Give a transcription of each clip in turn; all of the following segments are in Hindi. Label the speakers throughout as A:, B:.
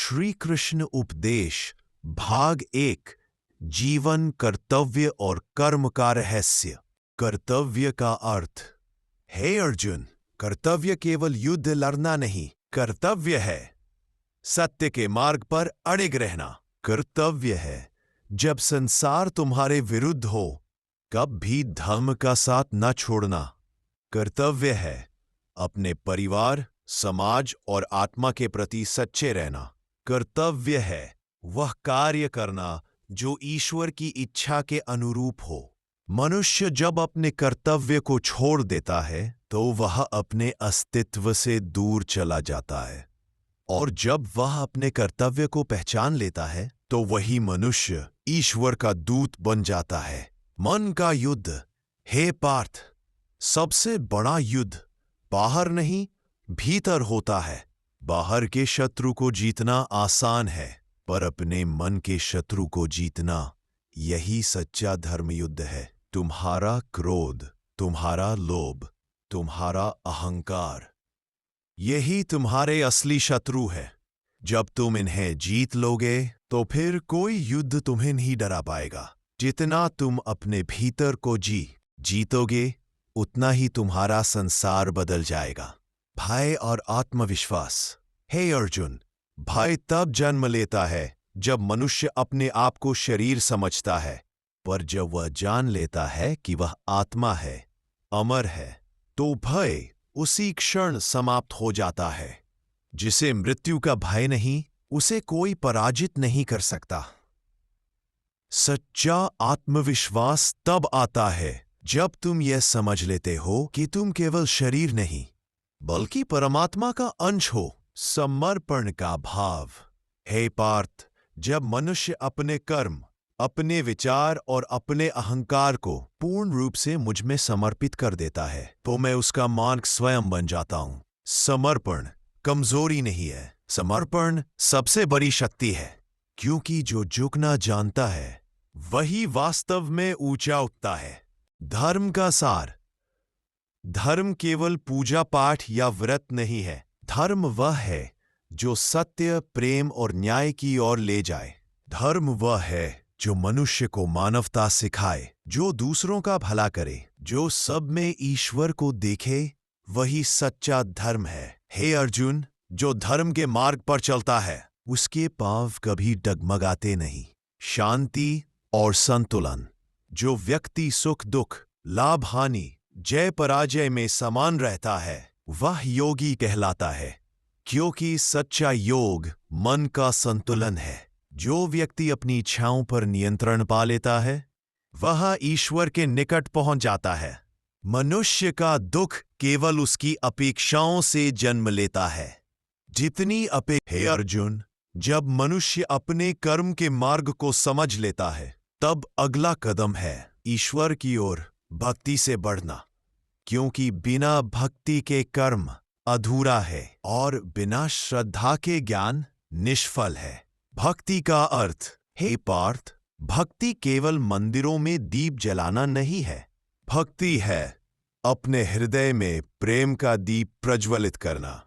A: श्री कृष्ण उपदेश भाग 1 जीवन कर्तव्य और कर्म का रहस्य। कर्तव्य का अर्थ। हे अर्जुन, कर्तव्य केवल युद्ध लड़ना नहीं, कर्तव्य है सत्य के मार्ग पर अड़िग रहना। कर्तव्य है जब संसार तुम्हारे विरुद्ध हो, कब भी धर्म का साथ न छोड़ना। कर्तव्य है अपने परिवार, समाज और आत्मा के प्रति सच्चे रहना। कर्तव्य है वह कार्य करना जो ईश्वर की इच्छा के अनुरूप हो। मनुष्य जब अपने कर्तव्य को छोड़ देता है तो वह अपने अस्तित्व से दूर चला जाता है, और जब वह अपने कर्तव्य को पहचान लेता है तो वही मनुष्य ईश्वर का दूत बन जाता है। मन का युद्ध। हे पार्थ, सबसे बड़ा युद्ध बाहर नहीं, भीतर होता है। बाहर के शत्रु को जीतना आसान है, पर अपने मन के शत्रु को जीतना, यही सच्चा धर्म युद्ध है। तुम्हारा क्रोध, तुम्हारा लोभ, तुम्हारा अहंकार, यही तुम्हारे असली शत्रु है। जब तुम इन्हें जीत लोगे तो फिर कोई युद्ध तुम्हें नहीं डरा पाएगा। जितना तुम अपने भीतर को जीतोगे, उतना ही तुम्हारा संसार बदल जाएगा। भय और आत्मविश्वास। हे अर्जुन, भय तब जन्म लेता है जब मनुष्य अपने आप को शरीर समझता है, पर जब वह जान लेता है कि वह आत्मा है, अमर है, तो भय उसी क्षण समाप्त हो जाता है। जिसे मृत्यु का भय नहीं, उसे कोई पराजित नहीं कर सकता। सच्चा आत्मविश्वास तब आता है जब तुम यह समझ लेते हो कि तुम केवल शरीर नहीं, बल्कि परमात्मा का अंश हो। समर्पण का भाव। हे पार्थ, जब मनुष्य अपने कर्म, अपने विचार और अपने अहंकार को पूर्ण रूप से मुझ में समर्पित कर देता है तो मैं उसका मार्ग स्वयं बन जाता हूं। समर्पण कमजोरी नहीं है, समर्पण सबसे बड़ी शक्ति है, क्योंकि जो झुकना जानता है वही वास्तव में ऊंचा उठता है। धर्म का सार। धर्म केवल पूजा पाठ या व्रत नहीं है। धर्म वह है जो सत्य, प्रेम और न्याय की ओर ले जाए। धर्म वह है जो मनुष्य को मानवता सिखाए, जो दूसरों का भला करे, जो सब में ईश्वर को देखे, वही सच्चा धर्म है। हे अर्जुन, जो धर्म के मार्ग पर चलता है उसके पांव कभी डगमगाते नहीं। शांति और संतुलन। जो व्यक्ति सुख दुख, लाभ हानि, जय पराजय में समान रहता है, वह योगी कहलाता है, क्योंकि सच्चा योग मन का संतुलन है। जो व्यक्ति अपनी इच्छाओं पर नियंत्रण पा लेता है, वह ईश्वर के निकट पहुंच जाता है। मनुष्य का दुख केवल उसकी अपेक्षाओं से जन्म लेता है। जितनी हे अर्जुन, जब मनुष्य अपने कर्म के मार्ग को समझ लेता है, तब अगला कदम है ईश्वर की ओर भक्ति से बढ़ना, क्योंकि बिना भक्ति के कर्म अधूरा है और बिना श्रद्धा के ज्ञान निष्फल है। भक्ति का अर्थ। हे पार्थ, भक्ति केवल मंदिरों में दीप जलाना नहीं है। भक्ति है अपने हृदय में प्रेम का दीप प्रज्वलित करना।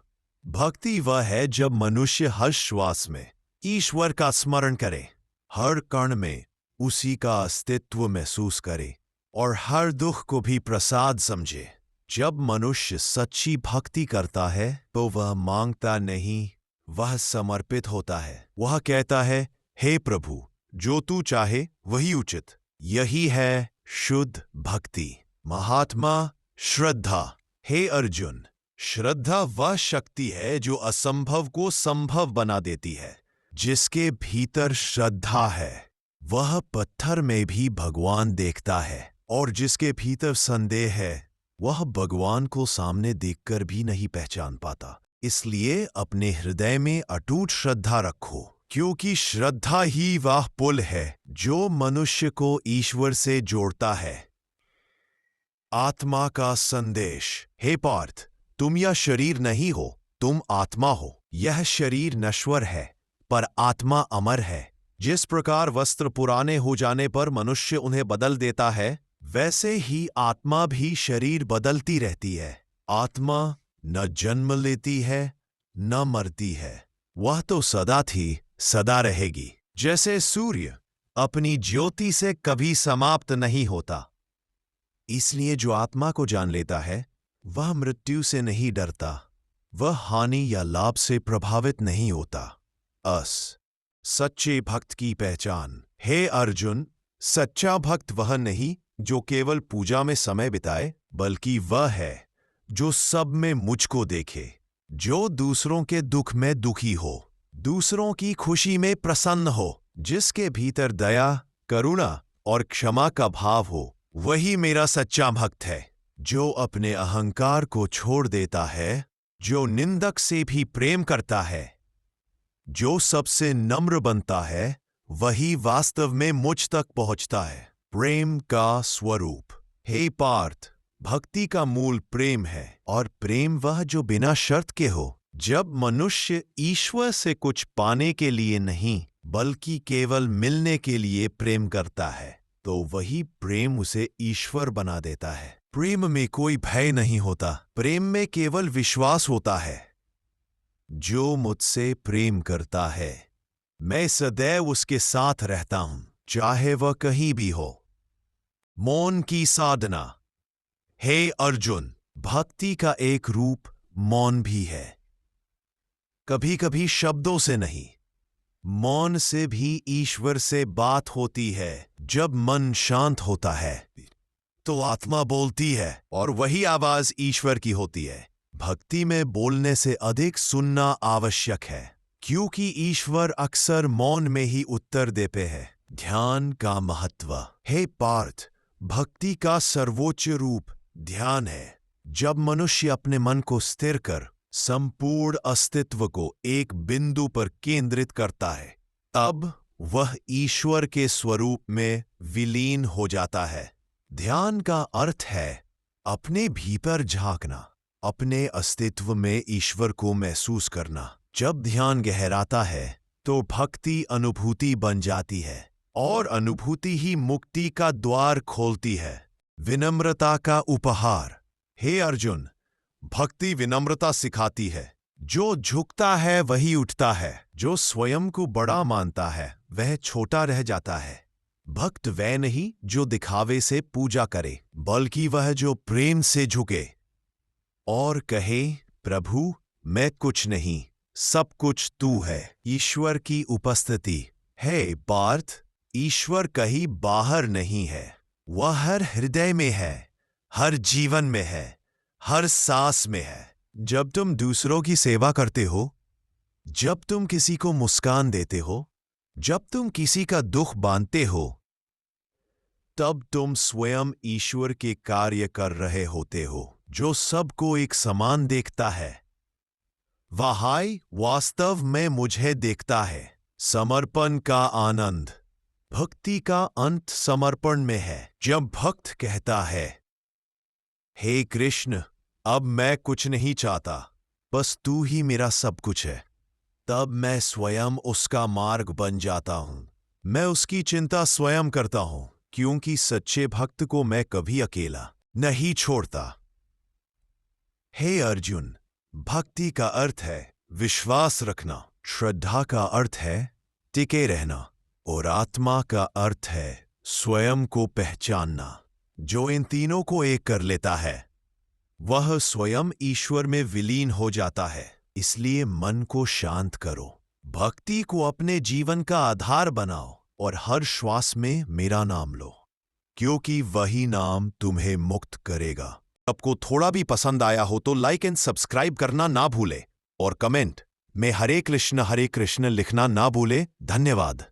A: भक्ति वह है जब मनुष्य हर श्वास में ईश्वर का स्मरण करे, हर कण में उसी का अस्तित्व महसूस करे और हर दुख को भी प्रसाद समझे। जब मनुष्य सच्ची भक्ति करता है तो वह मांगता नहीं, वह समर्पित होता है। वह कहता है, हे प्रभु, जो तू चाहे वही उचित। यही है शुद्ध भक्ति। महात्मा श्रद्धा। हे अर्जुन, श्रद्धा वह शक्ति है जो असंभव को संभव बना देती है। जिसके भीतर श्रद्धा है वह पत्थर में भी भगवान देखता है, और जिसके भीतर संदेह है वह भगवान को सामने देखकर भी नहीं पहचान पाता। इसलिए अपने हृदय में अटूट श्रद्धा रखो, क्योंकि श्रद्धा ही वह पुल है जो मनुष्य को ईश्वर से जोड़ता है। आत्मा का संदेश। हे पार्थ, तुम यह शरीर नहीं हो, तुम आत्मा हो। यह शरीर नश्वर है, पर आत्मा अमर है। जिस प्रकार वस्त्र पुराने हो जाने पर मनुष्य उन्हें बदल देता है, वैसे ही आत्मा भी शरीर बदलती रहती है। आत्मा न जन्म लेती है न मरती है, वह तो सदा थी, सदा रहेगी। जैसे सूर्य अपनी ज्योति से कभी समाप्त नहीं होता, इसलिए जो आत्मा को जान लेता है वह मृत्यु से नहीं डरता, वह हानि या लाभ से प्रभावित नहीं होता। सच्चे भक्त की पहचान। हे अर्जुन, सच्चा भक्त वह नहीं जो केवल पूजा में समय बिताए, बल्कि वह है जो सब में मुझको देखे, जो दूसरों के दुख में दुखी हो, दूसरों की खुशी में प्रसन्न हो, जिसके भीतर दया, करुणा और क्षमा का भाव हो। वही मेरा सच्चा भक्त है, जो अपने अहंकार को छोड़ देता है, जो निंदक से भी प्रेम करता है, जो सबसे नम्र बनता है, वही वास्तव में मुझ तक पहुंचता है। प्रेम का स्वरूप। हे पार्थ, भक्ति का मूल प्रेम है, और प्रेम वह जो बिना शर्त के हो। जब मनुष्य ईश्वर से कुछ पाने के लिए नहीं, बल्कि केवल मिलने के लिए प्रेम करता है, तो वही प्रेम उसे ईश्वर बना देता है। प्रेम में कोई भय नहीं होता, प्रेम में केवल विश्वास होता है। जो मुझसे प्रेम करता है, मैं सदैव उसके साथ रहता हूं, चाहे वह कहीं भी हो। मौन की साधना। हे अर्जुन, भक्ति का एक रूप मौन भी है। कभी कभी शब्दों से नहीं, मौन से भी ईश्वर से बात होती है। जब मन शांत होता है तो आत्मा बोलती है, और वही आवाज ईश्वर की होती है। भक्ति में बोलने से अधिक सुनना आवश्यक है, क्योंकि ईश्वर अक्सर मौन में ही उत्तर देते हैं। ध्यान का महत्व। हे पार्थ, भक्ति का सर्वोच्च रूप ध्यान है। जब मनुष्य अपने मन को स्थिर कर संपूर्ण अस्तित्व को एक बिंदु पर केंद्रित करता है, तब वह ईश्वर के स्वरूप में विलीन हो जाता है। ध्यान का अर्थ है अपने भीतर झांकना, अपने अस्तित्व में ईश्वर को महसूस करना। जब ध्यान गहराता है तो भक्ति अनुभूति बन जाती है, और अनुभूति ही मुक्ति का द्वार खोलती है। विनम्रता का उपहार। हे अर्जुन, भक्ति विनम्रता सिखाती है। जो झुकता है वही उठता है, जो स्वयं को बड़ा मानता है वह छोटा रह जाता है। भक्त वह नहीं जो दिखावे से पूजा करे, बल्कि वह जो प्रेम से झुके और कहे, प्रभु मैं कुछ नहीं, सब कुछ तू है। ईश्वर की उपस्थिति। हे पार्थ, ईश्वर कहीं बाहर नहीं है, वह हर हृदय में है, हर जीवन में है, हर सांस में है। जब तुम दूसरों की सेवा करते हो, जब तुम किसी को मुस्कान देते हो, जब तुम किसी का दुख बांधते हो, तब तुम स्वयं ईश्वर के कार्य कर रहे होते हो, जो सबको एक समान देखता है। वही वास्तव में मुझे देखता है। समर्पण का आनंद। भक्ति का अंत समर्पण में है। जब भक्त कहता है, हे कृष्ण, अब मैं कुछ नहीं चाहता, बस तू ही मेरा सब कुछ है, तब मैं स्वयं उसका मार्ग बन जाता हूं। मैं उसकी चिंता स्वयं करता हूं, क्योंकि सच्चे भक्त को मैं कभी अकेला नहीं छोड़ता। हे अर्जुन, भक्ति का अर्थ है विश्वास रखना, श्रद्धा का अर्थ है टिके रहना, और आत्मा का अर्थ है स्वयं को पहचानना। जो इन तीनों को एक कर लेता है, वह स्वयं ईश्वर में विलीन हो जाता है। इसलिए मन को शांत करो, भक्ति को अपने जीवन का आधार बनाओ, और हर श्वास में मेरा नाम लो, क्योंकि वही नाम तुम्हें मुक्त करेगा। आपको थोड़ा भी पसंद आया हो तो लाइक एंड सब्सक्राइब करना ना भूले, और कमेंट में हरे कृष्ण लिखना ना भूले। धन्यवाद।